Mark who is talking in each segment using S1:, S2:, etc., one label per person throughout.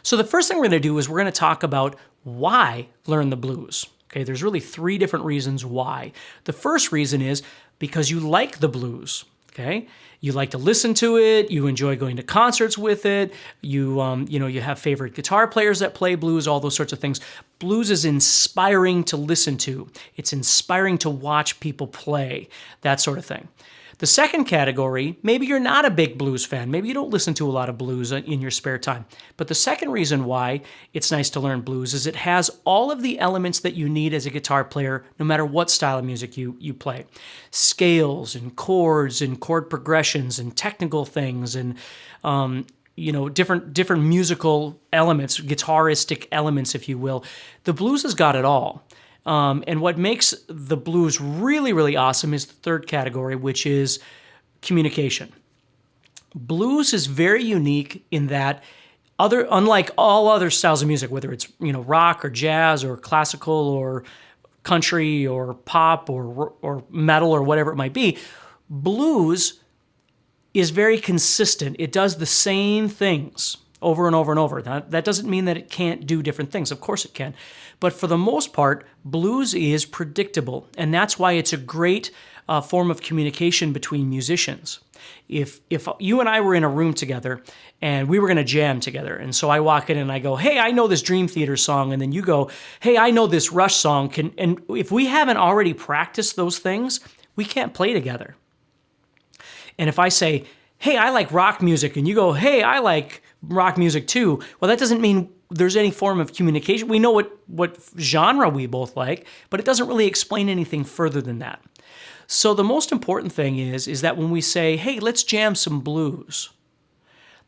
S1: So the first thing we're going to do is we're going to talk about why learn the blues. Okay, there's really 3 different reasons why. The first reason is because you like the blues. Okay, you like to listen to it. You enjoy going to concerts with it. You have favorite guitar players that play blues. All those sorts of things. Blues is inspiring to listen to. It's inspiring to watch people play. That sort of thing. The second category, maybe you're not a big blues fan. Maybe you don't listen to a lot of blues in your spare time. But the second reason why it's nice to learn blues is it has all of the elements that you need as a guitar player, no matter what style of music you play. Scales and chords and chord progressions and technical things and different musical elements, guitaristic elements, if you will. The blues has got it all. And what makes the blues really, really awesome is the third category, which is communication. Blues is very unique in that unlike all other styles of music, whether it's rock or jazz or classical or country or pop or metal or whatever it might be, blues is very consistent. It does the same things over and over and over. That doesn't mean that it can't do different things. Of course it can. But for the most part, blues is predictable. And that's why it's a great form of communication between musicians. If you and I were in a room together and we were going to jam together, and so I walk in and I go, hey, I know this Dream Theater song, and then you go, hey, I know this Rush song, and if we haven't already practiced those things, we can't play together. And if I say, hey, I like rock music, and you go, hey, I like rock music too, well, that doesn't mean there's any form of communication. We know what genre we both like, but it doesn't really explain anything further than that. So the most important thing is that when we say, hey, let's jam some blues,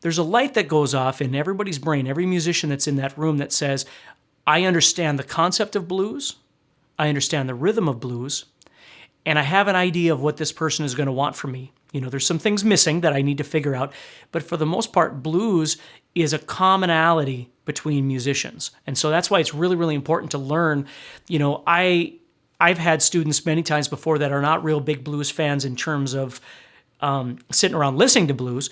S1: there's a light that goes off in everybody's brain, every musician that's in that room that says, I understand the concept of blues, I understand the rhythm of blues, and I have an idea of what this person is going to want from me. There's some things missing that I need to figure out, but for the most part, blues is a commonality between musicians. And so that's why it's really, really important to learn. I've had students many times before that are not real big blues fans in terms of sitting around listening to blues,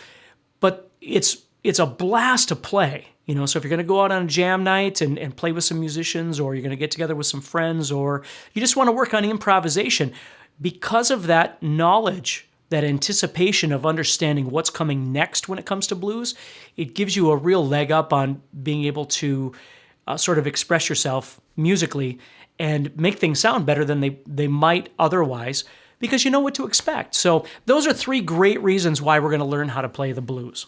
S1: but it's a blast to play. So if you're going to go out on a jam night and play with some musicians, or you're going to get together with some friends, or you just want to work on improvisation, because of that knowledge, that anticipation of understanding what's coming next when it comes to blues, it gives you a real leg up on being able to sort of express yourself musically and make things sound better than they might otherwise, because you know what to expect. So those are 3 great reasons why we're going to learn how to play the blues.